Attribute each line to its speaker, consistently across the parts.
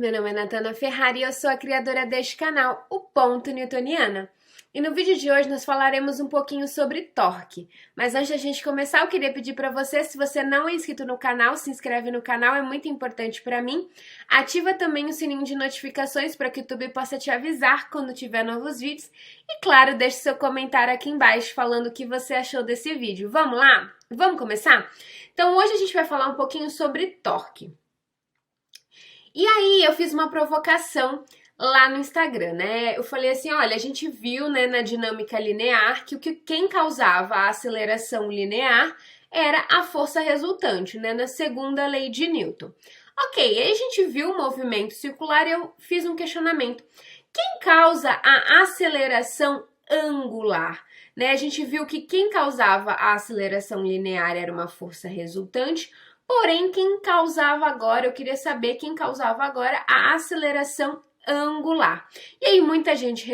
Speaker 1: Meu nome é Natana Ferrari e eu sou a criadora deste canal, o Ponto Newtoniana. E no vídeo de hoje nós falaremos um pouquinho sobre torque. Mas antes da gente começar, eu queria pedir para você, se você não é inscrito no canal, se inscreve no canal, é muito importante para mim. Ativa também o sininho de notificações para que o YouTube possa te avisar quando tiver novos vídeos. E claro, deixe seu comentário aqui embaixo falando o que você achou desse vídeo. Vamos lá? Vamos começar? Então hoje a gente vai falar um pouquinho sobre torque. E aí eu fiz uma provocação lá no Instagram, né? Eu falei assim, olha, a gente viu, né, na dinâmica linear que quem causava a aceleração linear era a força resultante, né, na segunda lei de Newton. Ok, aí a gente viu o movimento circular e eu fiz um questionamento. Quem causa a aceleração angular? Né? A gente viu que quem causava a aceleração linear era uma força resultante. Porém, quem causava agora, eu queria saber quem causava agora a aceleração angular. E aí muita gente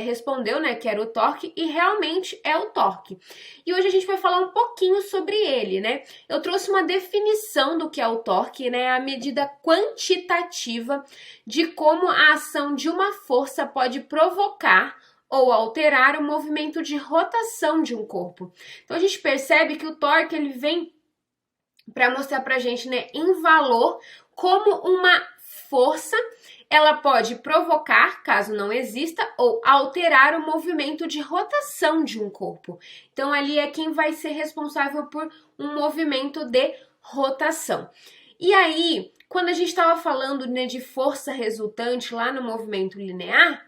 Speaker 1: respondeu, né, que era o torque, e realmente é o torque. E hoje a gente vai falar um pouquinho sobre ele, né? Eu trouxe uma definição do que é o torque, né, a medida quantitativa de como a ação de uma força pode provocar ou alterar o movimento de rotação de um corpo. Então a gente percebe que o torque ele vem para mostrar pra gente, né, em valor, como uma força ela pode provocar, caso não exista, ou alterar o movimento de rotação de um corpo. Então, ali é quem vai ser responsável por um movimento de rotação. E aí, quando a gente estava falando, né, de força resultante lá no movimento linear,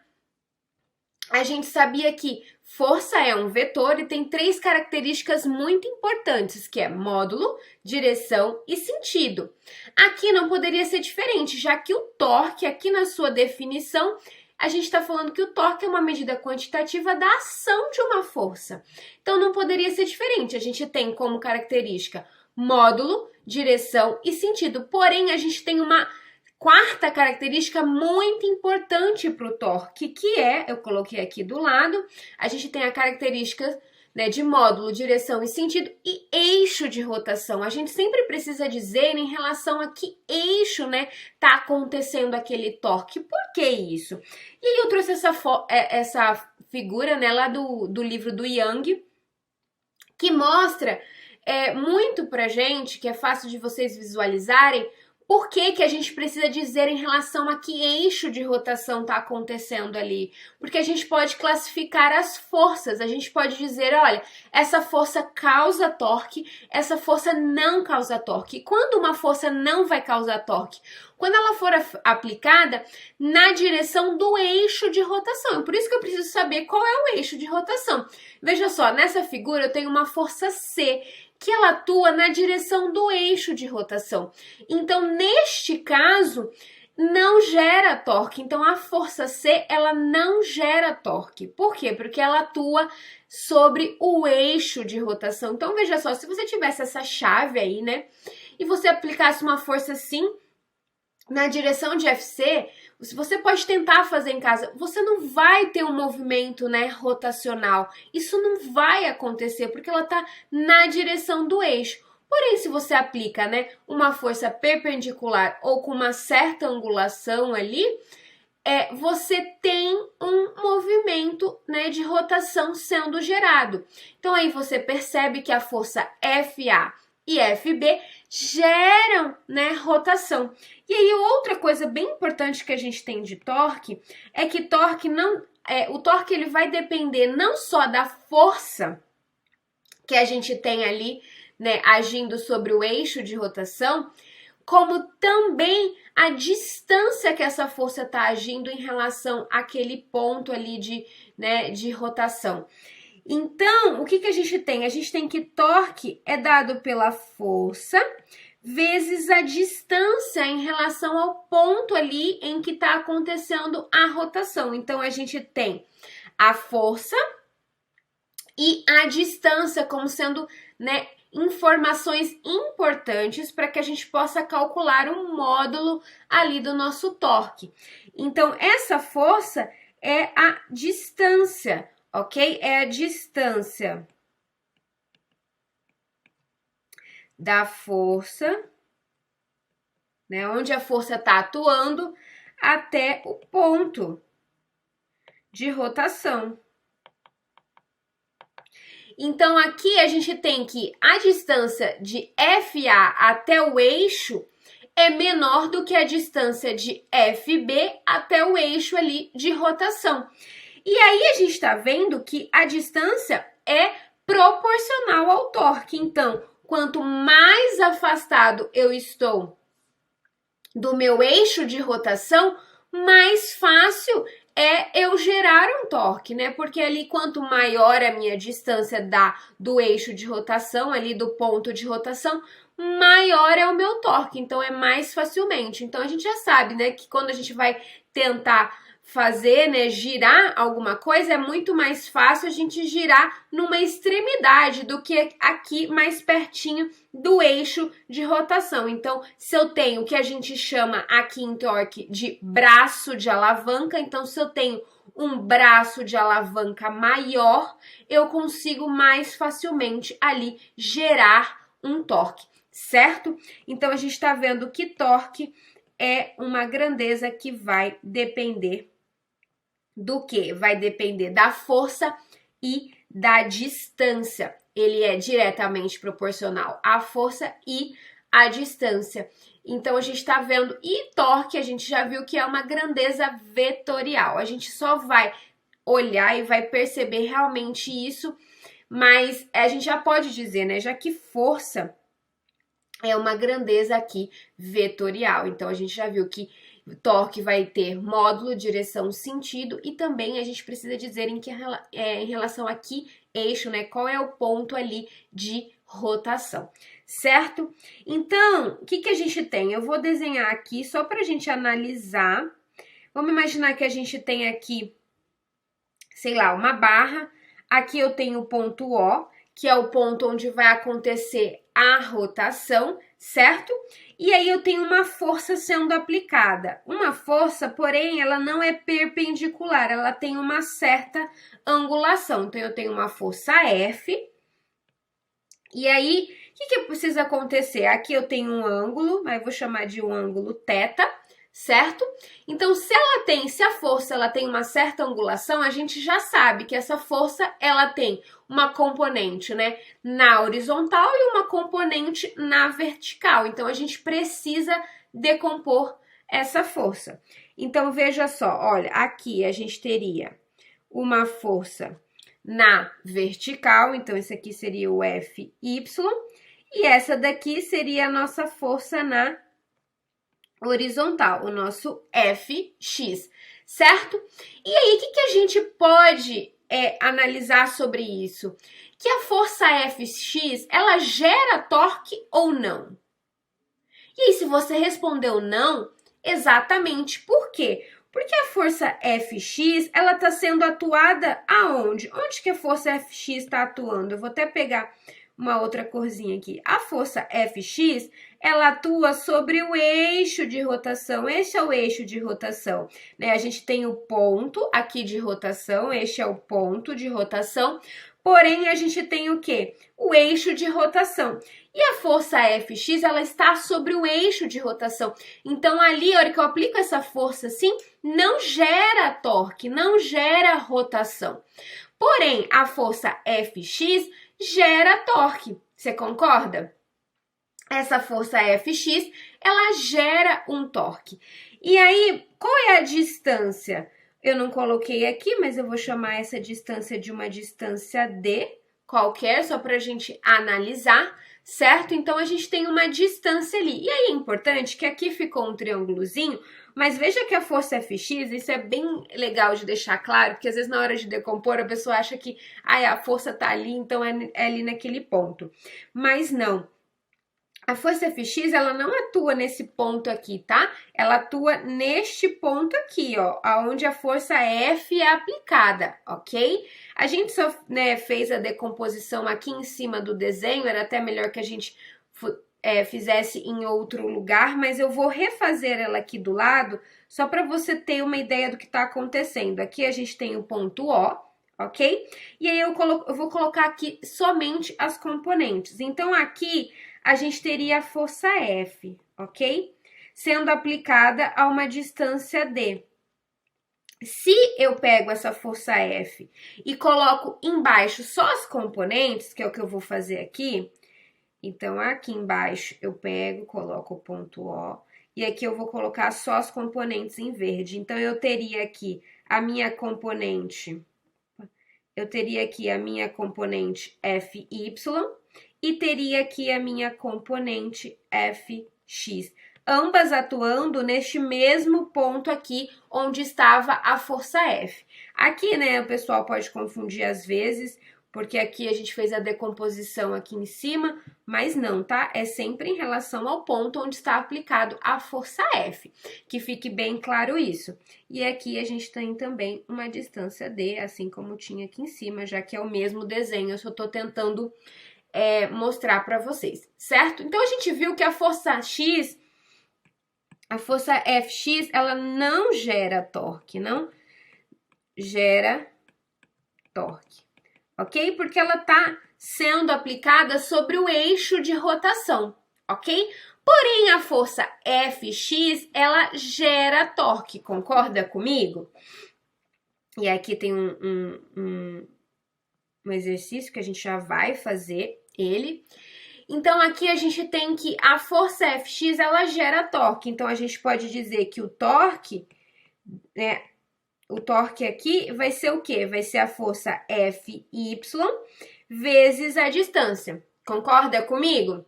Speaker 1: a gente sabia que força é um vetor e tem três características muito importantes, que é módulo, direção e sentido. Aqui não poderia ser diferente, já que o torque, aqui na sua definição, a gente está falando que o torque é uma medida quantitativa da ação de uma força. Então não poderia ser diferente, a gente tem como característica módulo, direção e sentido. Porém, a gente tem uma quarta característica muito importante para o torque, que é, eu coloquei aqui do lado, a gente tem a característica, né, de módulo, direção e sentido e eixo de rotação. A gente sempre precisa dizer em relação a que eixo, né, tá acontecendo aquele torque. Por que isso? E aí eu trouxe essa figura, né, lá do livro do Young, que mostra muito pra gente, que é fácil de vocês visualizarem, por que a gente precisa dizer em relação a que eixo de rotação está acontecendo ali? Porque a gente pode classificar as forças, a gente pode dizer, olha, essa força causa torque, essa força não causa torque. E quando uma força não vai causar torque? Quando ela for aplicada na direção do eixo de rotação. Por isso que eu preciso saber qual é o eixo de rotação. Veja só, nessa figura eu tenho uma força C, que ela atua na direção do eixo de rotação. Então, neste caso, não gera torque. Então, a força C, ela não gera torque. Por quê? Porque ela atua sobre o eixo de rotação. Então, veja só, se você tivesse essa chave aí, né, e você aplicasse uma força assim na direção de FC, você pode tentar fazer em casa, você não vai ter um movimento, né, rotacional. Isso não vai acontecer, porque ela está na direção do eixo. Porém, se você aplica, né, uma força perpendicular ou com uma certa angulação ali, você tem um movimento, né, de rotação sendo gerado. Então, aí você percebe que a força FA e FB geram, né, rotação. E aí outra coisa bem importante que a gente tem de torque é que o torque ele vai depender não só da força que a gente tem ali, né, agindo sobre o eixo de rotação, como também a distância que essa força está agindo em relação àquele ponto ali de rotação. Então, o que a gente tem? A gente tem que torque é dado pela força vezes a distância em relação ao ponto ali em que está acontecendo a rotação. Então, a gente tem a força e a distância como sendo, né, informações importantes para que a gente possa calcular o módulo ali do nosso torque. Então, essa força é a distância, ok? É a distância da força né? Onde a força está atuando até o ponto de rotação. Então, aqui a gente tem que a distância de FA até o eixo é menor do que a distância de FB até o eixo ali de rotação. E aí a gente está vendo que a distância é proporcional ao torque. Então, quanto mais afastado eu estou do meu eixo de rotação, mais fácil é eu gerar um torque, né? Porque ali quanto maior a minha distância do eixo de rotação, ali do ponto de rotação, maior é o meu torque, então é mais facilmente. Então a gente já sabe, né, que quando a gente vai tentar fazer, né, girar alguma coisa, é muito mais fácil a gente girar numa extremidade do que aqui mais pertinho do eixo de rotação. Então, se eu tenho o que a gente chama aqui em torque de braço de alavanca, então se eu tenho um braço de alavanca maior, eu consigo mais facilmente ali gerar um torque, certo? Então, a gente está vendo que torque é uma grandeza que vai depender do que? Vai depender da força e da distância. Ele é diretamente proporcional à força e à distância. Então, a gente está vendo, e torque, a gente já viu que é uma grandeza vetorial. A gente só vai olhar e vai perceber realmente isso, mas a gente já pode dizer, né, já que força é uma grandeza aqui vetorial. Então, a gente já viu que torque vai ter módulo, direção, sentido, e também a gente precisa dizer em relação aqui, eixo, né? Qual é o ponto ali de rotação, certo? Então, o que a gente tem? Eu vou desenhar aqui só para a gente analisar. Vamos imaginar que a gente tem aqui, sei lá, uma barra. Aqui eu tenho o ponto O, que é o ponto onde vai acontecer a rotação, certo? E aí eu tenho uma força sendo aplicada. Uma força, porém, ela não é perpendicular, ela tem uma certa angulação. Então, eu tenho uma força F. E aí, o que precisa acontecer? Aqui eu tenho um ângulo, aí eu vou chamar de um ângulo θ, certo? Então, se a força ela tem uma certa angulação, a gente já sabe que essa força ela tem uma componente, né, na horizontal e uma componente na vertical. Então, a gente precisa decompor essa força. Então, veja só, olha, aqui a gente teria uma força na vertical, então esse aqui seria o Fy, e essa daqui seria a nossa força na horizontal, o nosso Fx, certo? E aí, o que a gente pode analisar sobre isso? Que a força Fx, ela gera torque ou não? E aí, se você respondeu não, exatamente por quê? Porque a força Fx, ela está sendo atuada aonde? Onde que a força Fx está atuando? Eu vou até pegar uma outra corzinha aqui. A força Fx, ela atua sobre o eixo de rotação. Esse é o eixo de rotação, né? A gente tem o ponto aqui de rotação, este é o ponto de rotação. Porém, a gente tem o quê? O eixo de rotação. E a força Fx, ela está sobre o eixo de rotação. Então, ali, a hora que eu aplico essa força assim, não gera torque, não gera rotação. Porém, a força Fx gera torque. Você concorda? Essa força Fx, ela gera um torque. E aí, qual é a distância? Eu não coloquei aqui, mas eu vou chamar essa distância de uma distância D, qualquer, só para a gente analisar, certo? Então, a gente tem uma distância ali. E aí, é importante que aqui ficou um triângulozinho, mas veja que a força Fx, isso é bem legal de deixar claro, porque às vezes na hora de decompor a pessoa acha que a força tá ali, então é ali naquele ponto. Mas não. A força Fx, ela não atua nesse ponto aqui, tá? Ela atua neste ponto aqui, ó, onde a força F é aplicada, ok? A gente só, né, fez a decomposição aqui em cima do desenho, era até melhor que a gente fizesse em outro lugar, mas eu vou refazer ela aqui do lado, só para você ter uma ideia do que está acontecendo. Aqui a gente tem o ponto O, ok? E aí eu vou colocar aqui somente as componentes. Então, aqui a gente teria a força F, ok? sendo aplicada a uma distância D. Se eu pego essa força F e coloco embaixo só as componentes, que é o que eu vou fazer aqui, então aqui embaixo eu pego, coloco o ponto O, e aqui eu vou colocar só as componentes em verde. Então, eu teria aqui a minha componente, FY, e teria aqui a minha componente Fx, ambas atuando neste mesmo ponto aqui onde estava a força F. Aqui, né, o pessoal pode confundir às vezes, porque aqui a gente fez a decomposição aqui em cima, mas não, tá? É sempre em relação ao ponto onde está aplicado a força F, que fique bem claro isso. E aqui a gente tem também uma distância D, assim como tinha aqui em cima, já que é o mesmo desenho, eu só tô tentando mostrar para vocês, certo? Então, a gente viu que a força X, a força Fx, ela não gera torque, não gera torque, ok? Porque ela tá sendo aplicada sobre o eixo de rotação, ok? Porém, a força Fx, ela gera torque, concorda comigo? E aqui tem um exercício que a gente já vai fazer ele. Então, aqui a gente tem que a força Fx, ela gera torque. Então, a gente pode dizer que o torque, né, o torque aqui vai ser o quê? Vai ser a força Fy vezes a distância. Concorda comigo?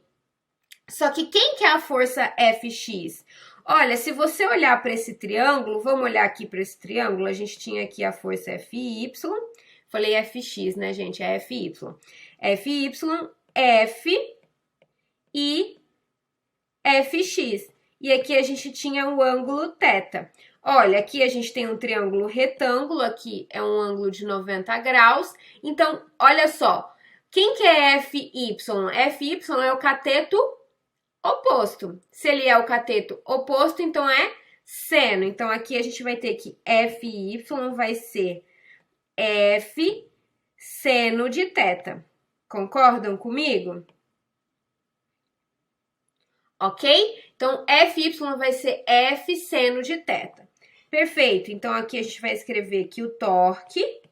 Speaker 1: Só que quem que é a força Fx? Olha, se você olhar para esse triângulo, vamos olhar aqui para esse triângulo, a gente tinha aqui a força Fy, falei Fx, né, gente? É Fy. Fy, F e Fx. E aqui a gente tinha o ângulo θ. Olha, aqui a gente tem um triângulo retângulo, aqui é um ângulo de 90 graus. Então, olha só, quem que é Fy? Fy é o cateto oposto. Se ele é o cateto oposto, então é seno. Então, aqui a gente vai ter que Fy vai ser F seno de θ. Concordam comigo? Ok? Então, Fy vai ser F seno de θ. Perfeito. Então, aqui a gente vai escrever que o torque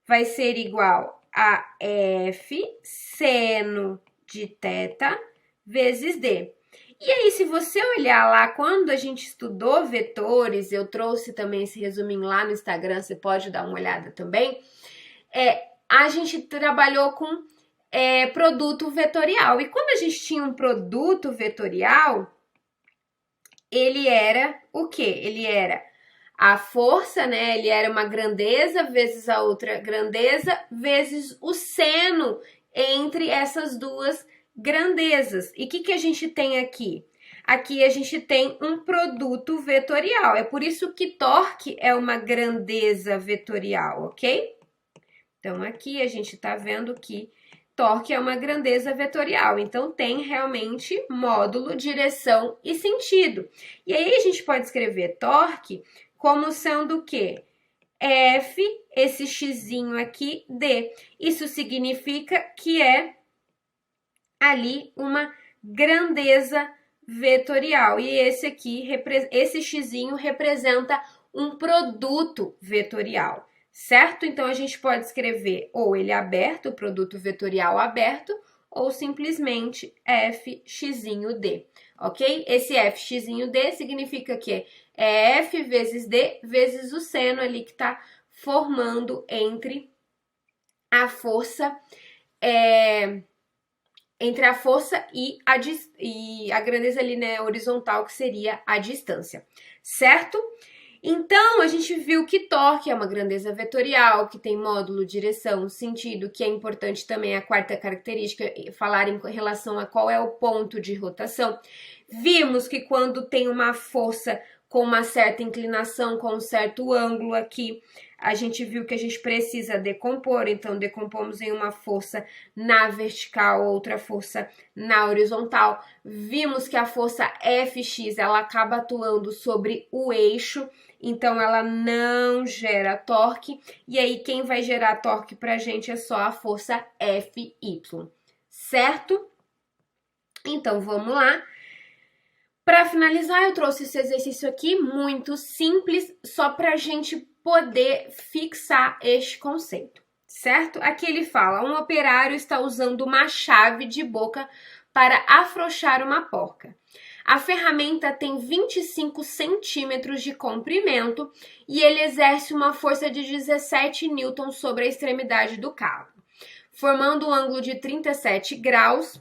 Speaker 1: vai ser igual a F seno de θ vezes D. E aí, se você olhar lá, quando a gente estudou vetores, eu trouxe também esse resuminho lá no Instagram, você pode dar uma olhada também, a gente trabalhou com produto vetorial. E quando a gente tinha um produto vetorial, ele era o quê? Ele era a força, né? Ele era uma grandeza vezes a outra grandeza vezes o seno entre essas duas grandezas. E o que a gente tem aqui? Aqui a gente tem um produto vetorial. É por isso que torque é uma grandeza vetorial, ok? Então, aqui a gente tá vendo que torque é uma grandeza vetorial, então tem realmente módulo, direção e sentido. E aí a gente pode escrever torque como sendo o quê? F, esse xzinho aqui, D. Isso significa que é ali uma grandeza vetorial. E esse aqui, esse xzinho representa um produto vetorial. Certo? Então, a gente pode escrever ou ele aberto, o produto vetorial aberto, ou simplesmente fx'd, ok? Esse fx'd significa que é f vezes d vezes o seno ali que está formando entre a força e a grandeza ali, né, horizontal, que seria a distância, certo? Então, a gente viu que torque é uma grandeza vetorial, que tem módulo, direção, sentido, que é importante também a quarta característica, falar em relação a qual é o ponto de rotação. Vimos que quando tem uma força com uma certa inclinação, com um certo ângulo aqui, a gente viu que a gente precisa decompor, então decompomos em uma força na vertical, outra força na horizontal. Vimos que a força Fx, ela acaba atuando sobre o eixo, então ela não gera torque, e aí quem vai gerar torque pra gente é só a força Fy, certo? Então, vamos lá. Para finalizar, eu trouxe esse exercício aqui, muito simples, só para a gente poder fixar este conceito, certo? Aqui ele fala, um operário está usando uma chave de boca para afrouxar uma porca. A ferramenta tem 25 centímetros de comprimento e ele exerce uma força de 17 newtons sobre a extremidade do cabo, formando um ângulo de 37 graus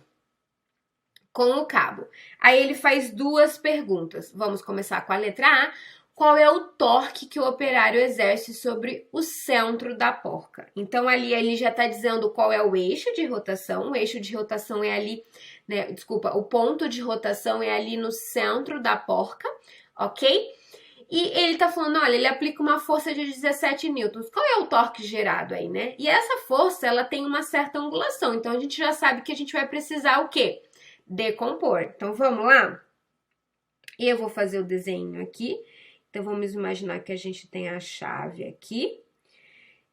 Speaker 1: com o cabo. Aí ele faz duas perguntas. Vamos começar com a letra A. Qual é o torque que o operário exerce sobre o centro da porca? Então, ali ele já está dizendo qual é o eixo de rotação. O eixo de rotação é ali, né? Desculpa, o ponto de rotação é ali no centro da porca, ok? E ele tá falando, olha, ele aplica uma força de 17 newtons. Qual é o torque gerado aí, né? E essa força, ela tem uma certa angulação. Então, a gente já sabe que a gente vai precisar o quê? Decompor. Então, vamos lá? E eu vou fazer o desenho aqui. Então, vamos imaginar que a gente tem a chave aqui.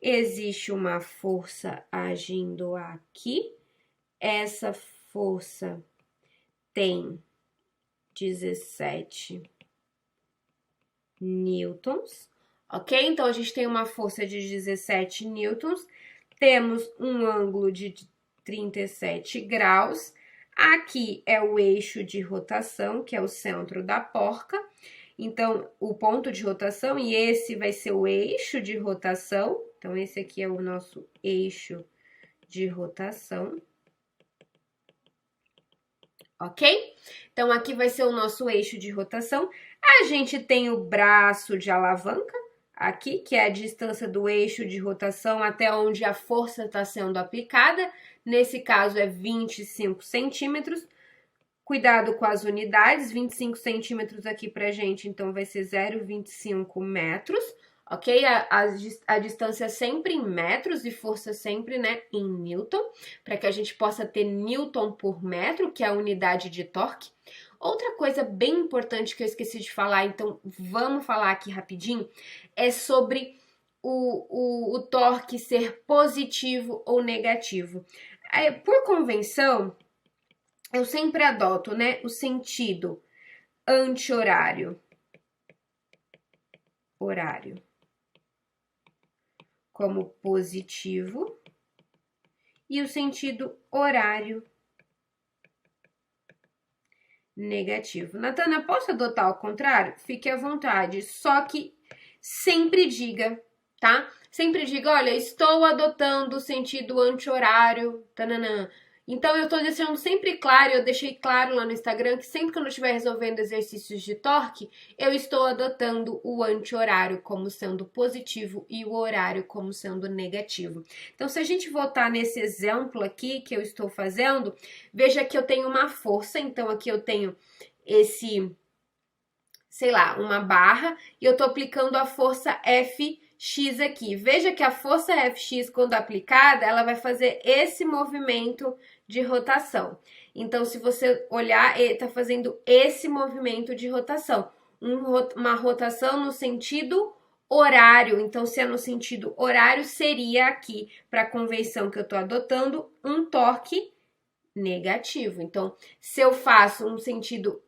Speaker 1: Existe uma força agindo aqui. Essa força tem 17 newtons, ok? Então, a gente tem uma força de 17 newtons. Temos um ângulo de 37 graus. Aqui é o eixo de rotação, que é o centro da porca. Então, o ponto de rotação, e esse vai ser o eixo de rotação. Então, esse aqui é o nosso eixo de rotação. Ok? Então, aqui vai ser o nosso eixo de rotação. A gente tem o braço de alavanca, aqui, que é a distância do eixo de rotação até onde a força está sendo aplicada. Nesse caso, é 25 centímetros. Cuidado com as unidades, 25 centímetros aqui pra gente, então vai ser 0,25 metros, ok? A distância sempre em metros e força sempre, né, em newton, para que a gente possa ter newton por metro, que é a unidade de torque. Outra coisa bem importante que eu esqueci de falar, então vamos falar aqui rapidinho, é sobre o torque ser positivo ou negativo. Por convenção, eu sempre adoto, né, o sentido anti-horário, horário, como positivo e o sentido horário negativo. Natana, posso adotar ao contrário? Fique à vontade, só que sempre diga, tá? Sempre diga, olha, estou adotando o sentido anti-horário, tananã. Então, eu tô deixando sempre claro, eu deixei claro lá no Instagram, que sempre que eu estiver resolvendo exercícios de torque, eu estou adotando o anti-horário como sendo positivo e o horário como sendo negativo. Então, se a gente voltar nesse exemplo aqui que eu estou fazendo, veja que eu tenho uma força, então aqui eu tenho esse, sei lá, uma barra, e eu tô aplicando a força Fx aqui. Veja que a força Fx, quando aplicada, ela vai fazer esse movimento de rotação. Então, se você olhar, ele tá fazendo esse movimento de rotação. Uma rotação no sentido horário. Então, se é no sentido horário, seria aqui, para a convenção que eu tô adotando, um torque negativo. Então, se eu faço um sentido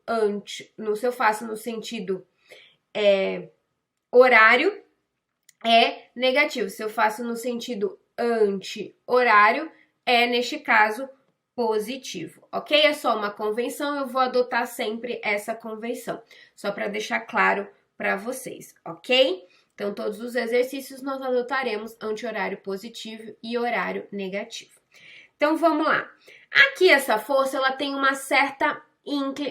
Speaker 1: se eu faço no sentido horário, é negativo. Se eu faço no sentido anti-horário, é, neste caso, positivo, ok? É só uma convenção, eu vou adotar sempre essa convenção, só para deixar claro para vocês, ok? Então, todos os exercícios nós adotaremos anti-horário positivo e horário negativo. Então, vamos lá. Aqui, essa força, ela tem uma certa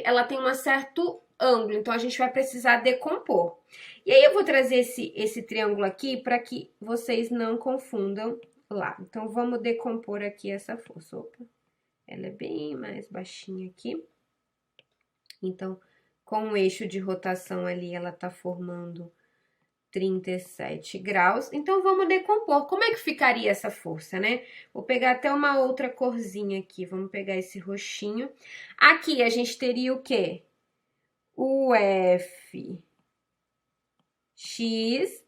Speaker 1: ela tem um certo ângulo, então a gente vai precisar decompor. E aí, eu vou trazer esse triângulo aqui para que vocês não confundam lá. Então, vamos decompor aqui essa força. Opa, ela é bem mais baixinha aqui. Então, com o eixo de rotação ali, ela tá formando 37 graus. Então, vamos decompor. Como é que ficaria essa força, né? Vou pegar até uma outra corzinha aqui. Vamos pegar esse roxinho. Aqui, a gente teria o quê? O Fx.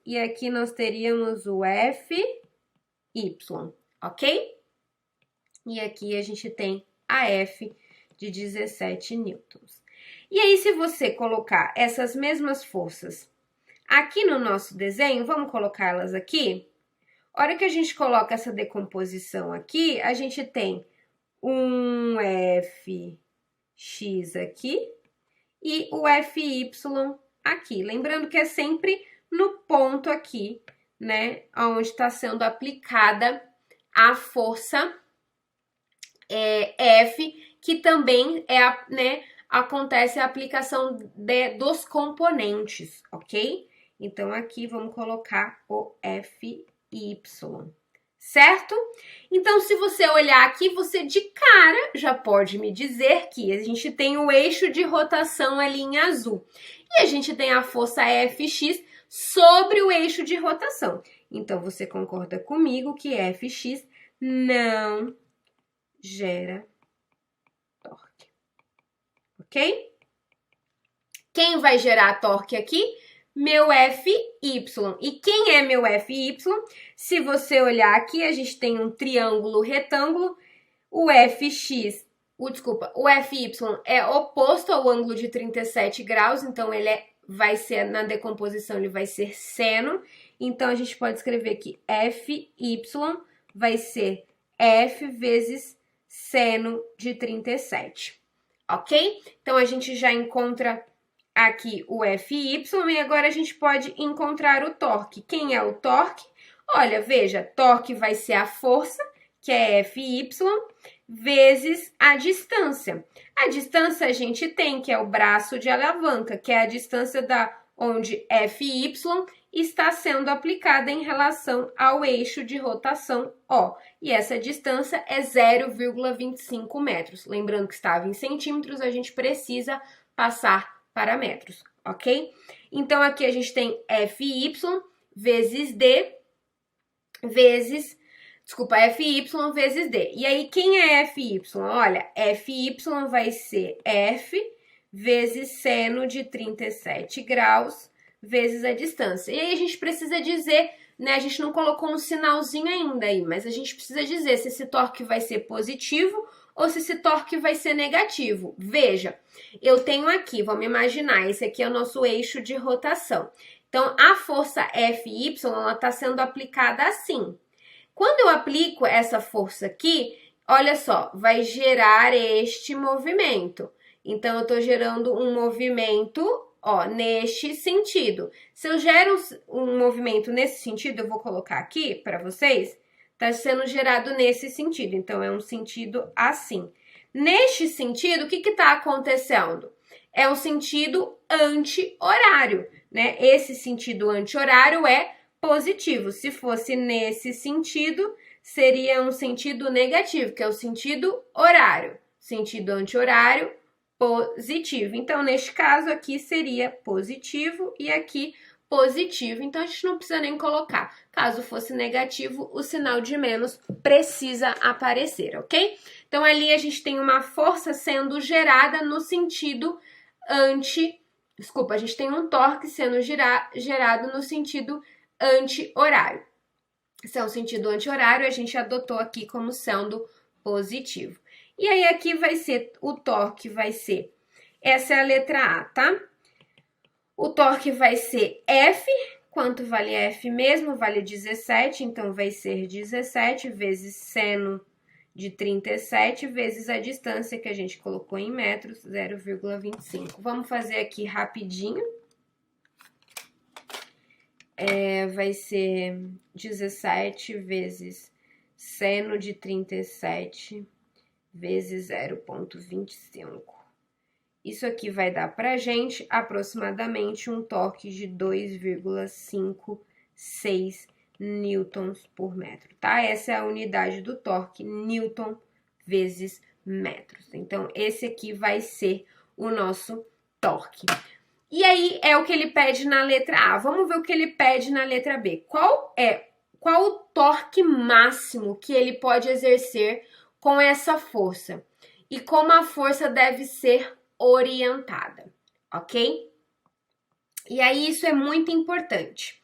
Speaker 1: E aqui nós teríamos o Fy, ok? E aqui a gente tem a F de 17 newtons. E aí, se você colocar essas mesmas forças aqui no nosso desenho, vamos colocá-las aqui? A hora que a gente coloca essa decomposição aqui, a gente tem um Fx aqui e o Fy aqui. Lembrando que é sempre no ponto aqui, né, onde está sendo aplicada a força F, que também né, acontece a aplicação dos componentes, ok? Então, aqui vamos colocar o Fy, certo? Então, se você olhar aqui, você de cara já pode me dizer que a gente tem o eixo de rotação ali em azul. E a gente tem a força Fx sobre o eixo de rotação. Então, você concorda comigo que Fx não gera torque, ok? Quem vai gerar torque aqui? Meu Fy. E quem é meu Fy? Se você olhar aqui, a gente tem um triângulo retângulo, o Fy é oposto ao ângulo de 37 graus, então ele vai ser, na decomposição, ele vai ser seno. Então, a gente pode escrever que Fy vai ser F vezes seno de 37, ok? Então, a gente já encontra aqui o Fy e agora a gente pode encontrar o torque. Quem é o torque? Olha, veja, torque vai ser a força, que é Fy, vezes a distância. A distância a gente tem, que é o braço de alavanca, que é a distância da onde Fy está sendo aplicada em relação ao eixo de rotação O. E essa distância é 0,25 metros. Lembrando que estava em centímetros, a gente precisa passar para metros, ok? Então, aqui a gente tem Fy vezes D vezes... Desculpa, Fy vezes D. E aí, quem é Fy? Olha, Fy vai ser F vezes seno de 37 graus vezes a distância. E aí, a gente precisa dizer, né? A gente não colocou um sinalzinho ainda aí, mas a gente precisa dizer se esse torque vai ser positivo ou se esse torque vai ser negativo. Veja, eu tenho aqui, vamos imaginar, esse aqui é o nosso eixo de rotação. Então, a força Fy, ela está sendo aplicada assim. Quando eu aplico essa força aqui, olha só, vai gerar este movimento. Então, eu estou gerando um movimento, ó, neste sentido. Se eu gero um movimento nesse sentido, eu vou colocar aqui para vocês, está sendo gerado nesse sentido. Então, é um sentido assim. Neste sentido, o que está acontecendo? É um sentido anti-horário, né? Esse sentido anti-horário é positivo. Se fosse nesse sentido, seria um sentido negativo, que é o sentido horário. Sentido anti-horário, positivo. Então, neste caso aqui seria positivo e aqui positivo. Então, a gente não precisa nem colocar. Caso fosse negativo, o sinal de menos precisa aparecer, ok? Então, ali a gente tem uma força sendo gerada no sentido a gente tem um torque sendo gerado no sentido anti-horário. Se é um sentido anti-horário, a gente adotou aqui como sendo positivo. E aí, aqui vai ser, o torque vai ser, essa é a letra A, tá? O torque vai ser F, quanto vale F mesmo? Vale 17, então vai ser 17 vezes seno de 37 vezes a distância que a gente colocou em metros, 0,25. Vamos fazer aqui rapidinho. Vai ser 17 vezes seno de 37 vezes 0,25. Isso aqui vai dar pra gente aproximadamente um torque de 2,56 newtons por metro, tá? Essa é a unidade do torque, newton vezes metros. Então, esse aqui vai ser o nosso torque. E aí, é o que ele pede na letra A. Vamos ver o que ele pede na letra B. Qual o torque máximo que ele pode exercer com essa força? E como a força deve ser orientada, ok? E aí, isso é muito importante.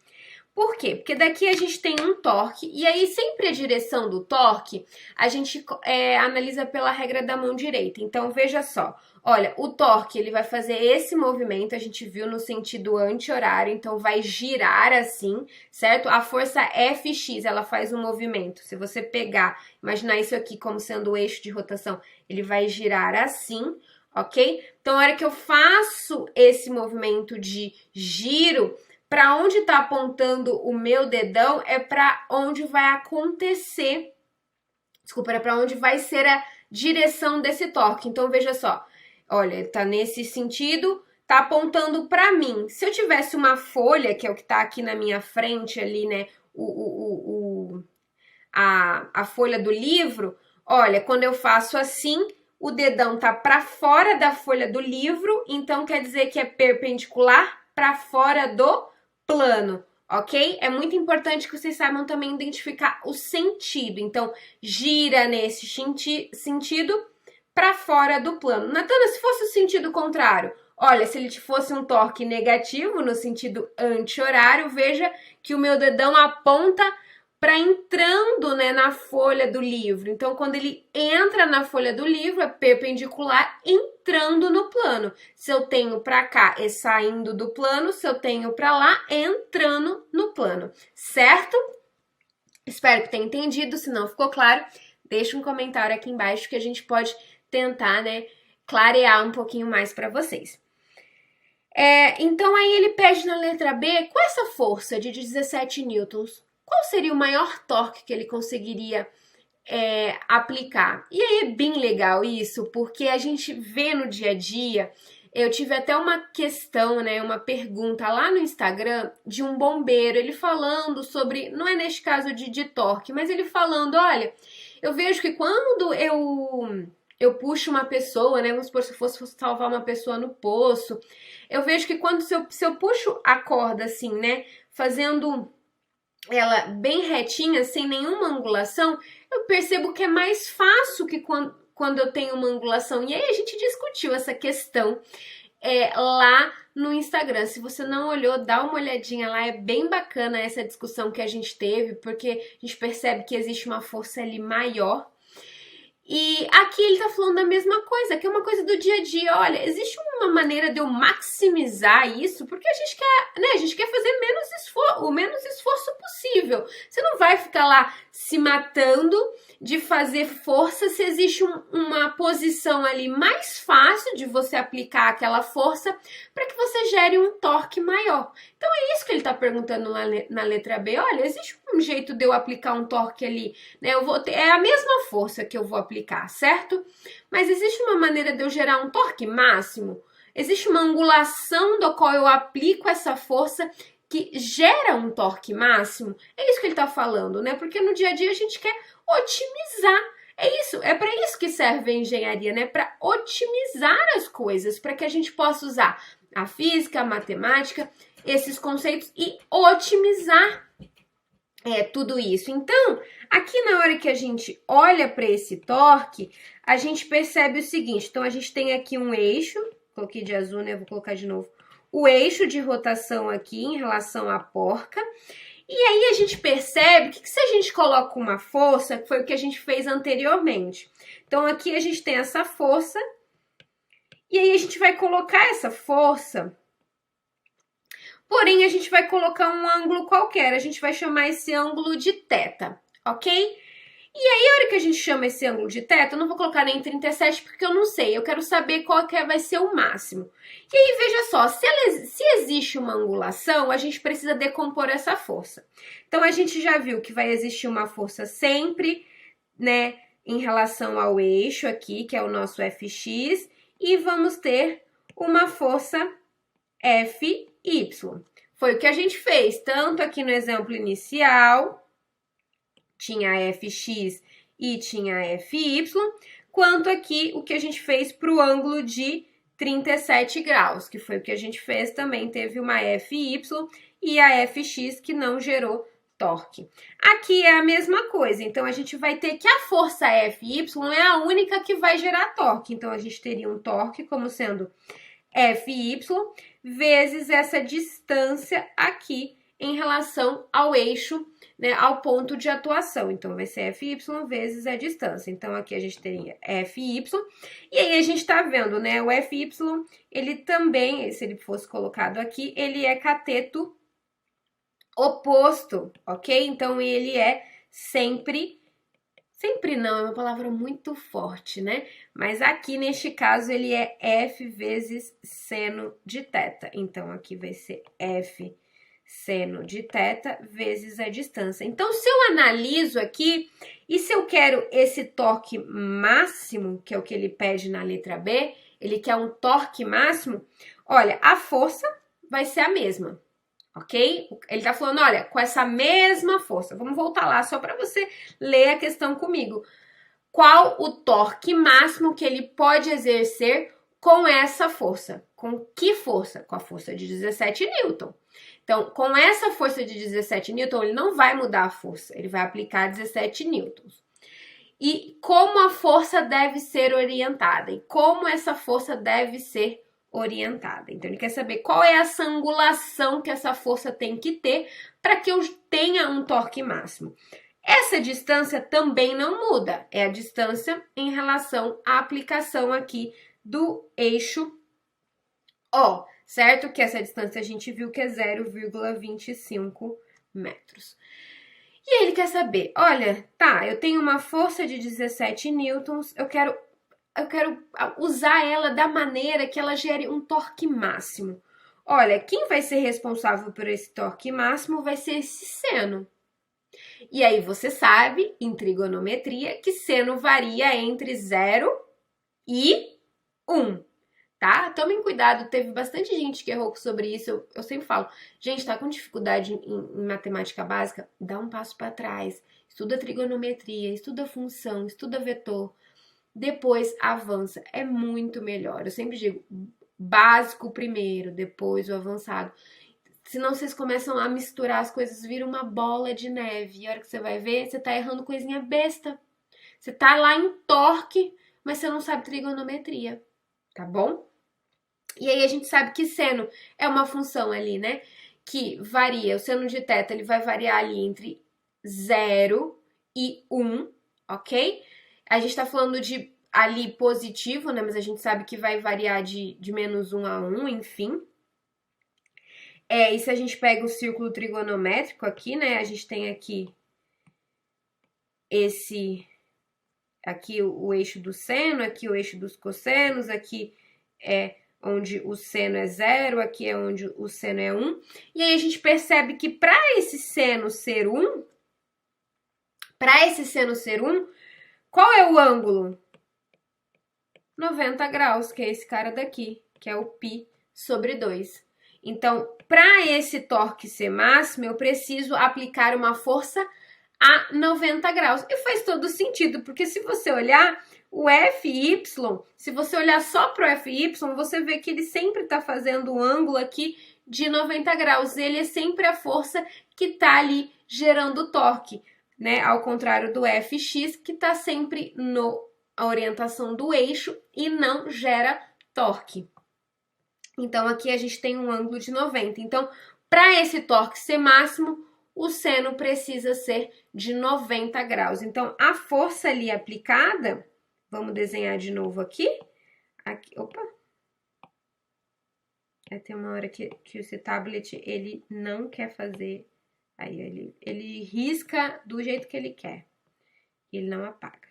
Speaker 1: Por quê? Porque daqui a gente tem um torque, e aí sempre a direção do torque, a gente analisa pela regra da mão direita. Então, veja só, Olha, o torque, ele vai fazer esse movimento, a gente viu no sentido anti-horário, então vai girar assim, certo? A força Fx, ela faz um movimento. Se você pegar, imaginar isso aqui como sendo o eixo de rotação, ele vai girar assim, ok? Então, a hora que eu faço esse movimento de giro, para onde está apontando o meu dedão é para onde vai acontecer, desculpa, é para onde vai ser a direção desse torque. Então, veja só, olha, tá nesse sentido, tá apontando para mim. Se eu tivesse uma folha, que é o que tá aqui na minha frente ali, né, a folha do livro, olha, quando eu faço assim, o dedão tá para fora da folha do livro, então quer dizer que é perpendicular para fora do plano, ok? É muito importante que vocês saibam também identificar o sentido. Então, gira nesse sentido para fora do plano. Natana, se fosse o sentido contrário, olha, se ele fosse um torque negativo, no sentido anti-horário, veja que o meu dedão aponta para entrando, né, na folha do livro. Então, quando ele entra na folha do livro, é perpendicular entrando no plano. Se eu tenho para cá, é saindo do plano. Se eu tenho para lá, é entrando no plano. Certo? Espero que tenha entendido. Se não ficou claro, deixa um comentário aqui embaixo que a gente pode tentar, né, clarear um pouquinho mais para vocês. Então, aí ele pede na letra B, com essa força de 17 newtons, qual seria o maior torque que ele conseguiria aplicar? E aí é bem legal isso, porque a gente vê no dia a dia. Eu tive até uma questão, né, uma pergunta lá no Instagram de um bombeiro, ele falando sobre, não é neste caso de torque, mas ele falando, olha, eu vejo que quando eu puxo uma pessoa, né, vamos supor, se eu fosse salvar uma pessoa no poço, eu vejo que quando se eu puxo a corda assim, né, fazendo ela bem retinha, sem nenhuma angulação, eu percebo que é mais fácil que quando eu tenho uma angulação. E aí a gente discutiu essa questão lá no Instagram. Se você não olhou, dá uma olhadinha lá, é bem bacana essa discussão que a gente teve, porque a gente percebe que existe uma força ali maior. E aqui ele tá falando da mesma coisa, que é uma coisa do dia a dia. Olha, existe uma maneira de eu maximizar isso, porque a gente quer, né? A gente quer fazer o menos esforço possível. Você não vai ficar lá se matando de fazer força se existe uma posição ali mais fácil de você aplicar aquela força para que você gere um torque maior. Então é isso que ele está perguntando lá na letra B. Olha, existe um jeito de eu aplicar um torque ali, né? É a mesma força que eu vou aplicar, certo? Mas existe uma maneira de eu gerar um torque máximo? Existe uma angulação do qual eu aplico essa força que gera um torque máximo? É isso que ele está falando, né? Porque no dia a dia a gente quer otimizar. É isso, é para isso que serve a engenharia, né? Para otimizar as coisas, para que a gente possa usar a física, a matemática, esses conceitos e otimizar tudo isso. Então, aqui na hora que a gente olha para esse torque, a gente percebe o seguinte. Então, a gente tem aqui um eixo, coloquei de azul, né? Vou colocar de novo. O eixo de rotação aqui em relação à porca. E aí a gente percebe que se a gente coloca uma força, que foi o que a gente fez anteriormente. Então, aqui a gente tem essa força, e aí a gente vai colocar essa força, porém a gente vai colocar um ângulo qualquer, a gente vai chamar esse ângulo de θ, ok? E aí, a hora que a gente chama esse ângulo de θ, eu não vou colocar nem 37 porque eu não sei, eu quero saber qual que vai ser o máximo. E aí, veja só, se existe uma angulação, a gente precisa decompor essa força. Então, a gente já viu que vai existir uma força sempre, né, em relação ao eixo aqui, que é o nosso Fx, e vamos ter uma força Fy. Foi o que a gente fez, tanto aqui no exemplo inicial, tinha Fx e tinha Fy, quanto aqui o que a gente fez para o ângulo de 37 graus, que foi o que a gente fez, também teve uma Fy e a Fx que não gerou torque. Aqui é a mesma coisa, então a gente vai ter que a força Fy é a única que vai gerar torque, então a gente teria um torque como sendo Fy vezes essa distância aqui em relação ao eixo, né, ao ponto de atuação. Então, vai ser FY vezes a distância. Então, aqui a gente teria FY. E aí, a gente tá vendo, né, o FY, ele também, se ele fosse colocado aqui, ele é cateto oposto, ok? Então, ele é sempre não, é uma palavra muito forte, né? Mas aqui, neste caso, ele é F vezes seno de θ. Então, aqui vai ser F seno de θ vezes a distância. Então, se eu analiso aqui, e se eu quero esse torque máximo, que é o que ele pede na letra B, ele quer um torque máximo, olha, a força vai ser a mesma. Ok? Ele tá falando, olha, com essa mesma força. Vamos voltar lá só para você ler a questão comigo. Qual o torque máximo que ele pode exercer com essa força? Com que força? Com a força de 17 Newton. Então, com essa força de 17 Newton, ele não vai mudar a força, ele vai aplicar 17 newtons. E como a força deve ser orientada? E como essa força deve ser orientada. Então, ele quer saber qual é essa angulação que essa força tem que ter para que eu tenha um torque máximo. Essa distância também não muda, é a distância em relação à aplicação aqui do eixo O, certo? Que essa distância a gente viu que é 0,25 metros. E aí ele quer saber, olha, tá, eu tenho uma força de 17 newtons, eu quero usar ela da maneira que ela gere um torque máximo. Olha, quem vai ser responsável por esse torque máximo vai ser esse seno. E aí você sabe, em trigonometria, que seno varia entre 0 e 1, tá? Tomem cuidado, teve bastante gente que errou sobre isso, eu sempre falo, gente, tá com dificuldade em matemática básica? Dá um passo para trás, estuda trigonometria, estuda função, estuda vetor, depois avança, é muito melhor. Eu sempre digo, básico primeiro, depois o avançado. Senão vocês começam a misturar as coisas, vira uma bola de neve. E a hora que você vai ver, você tá errando coisinha besta. Você tá lá em torque, mas você não sabe trigonometria, tá bom? E aí a gente sabe que seno é uma função ali, né? Que varia, o seno de θ, ele vai variar ali entre 0 e 1, ok? A gente tá falando de ali positivo, né? Mas a gente sabe que vai variar de menos 1 a 1, enfim. E se a gente pega o círculo trigonométrico aqui, né? A gente tem aqui aqui o eixo do seno, aqui o eixo dos cossenos, aqui é onde o seno é 0, aqui é onde o seno é 1. E aí a gente percebe que para esse seno ser 1, qual é o ângulo? 90 graus, que é esse cara daqui, que é o π sobre 2. Então, para esse torque ser máximo, eu preciso aplicar uma força a 90 graus. E faz todo sentido, porque se você olhar o FY, se você olhar só para o FY, você vê que ele sempre está fazendo um ângulo aqui de 90 graus. Ele é sempre a força que está ali gerando o torque, né? Ao contrário do FX, que está sempre na orientação do eixo e não gera torque. Então, aqui a gente tem um ângulo de 90. Então, para esse torque ser máximo, o seno precisa ser de 90 graus. Então, a força ali aplicada, vamos desenhar de novo aqui. Opa! Tem uma hora que esse tablet, ele não quer fazer. Aí, ele risca do jeito que ele quer. Ele não apaga.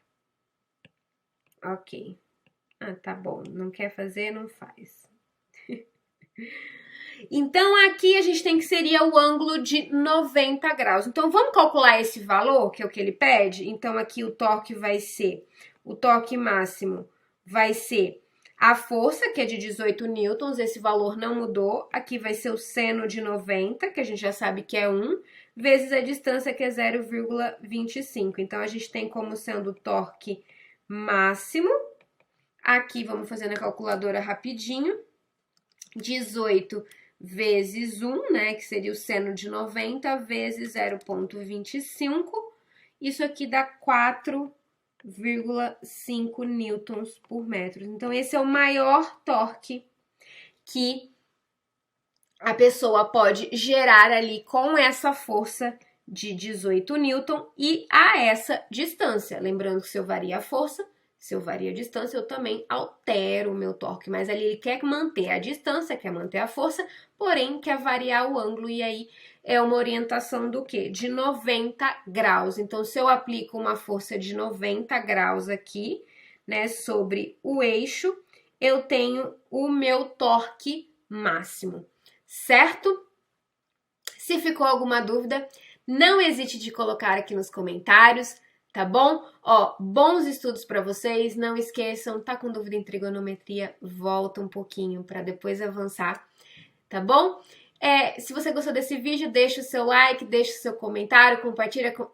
Speaker 1: Ok. Tá bom. Não quer fazer, não faz. Então, aqui a gente tem que seria o ângulo de 90 graus. Então, vamos calcular esse valor, que é o que ele pede? Então, aqui o torque máximo vai ser a força, que é de 18 newtons, esse valor não mudou. Aqui vai ser o seno de 90, que a gente já sabe que é 1, vezes a distância, que é 0,25. Então, a gente tem como sendo o torque máximo. Aqui, vamos fazer na calculadora rapidinho. 18 vezes 1, né, que seria o seno de 90, vezes 0,25. Isso aqui dá 4,5 newtons por metro. Então, esse é o maior torque que a pessoa pode gerar ali com essa força de 18 newton e a essa distância. Lembrando que se eu vario a força, se eu vario a distância, eu também altero o meu torque. Mas ali ele quer manter a distância, quer manter a força, porém quer variar o ângulo. E aí é uma orientação do quê? De 90 graus. Então, se eu aplico uma força de 90 graus aqui, né, sobre o eixo, eu tenho o meu torque máximo, certo? Se ficou alguma dúvida, não hesite de colocar aqui nos comentários, tá bom? Ó, bons estudos para vocês, não esqueçam, tá com dúvida em trigonometria, volta um pouquinho para depois avançar, tá bom? Se você gostou desse vídeo, deixa o seu like, deixa o seu comentário,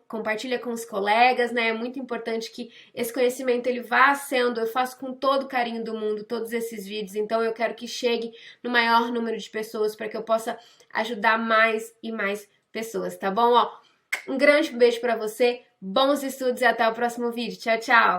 Speaker 1: compartilha com os colegas, né? É muito importante que esse conhecimento ele vá sendo, eu faço com todo o carinho do mundo todos esses vídeos, então eu quero que chegue no maior número de pessoas para que eu possa ajudar mais e mais pessoas, tá bom? Ó, um grande beijo para você, bons estudos e até o próximo vídeo. Tchau, tchau!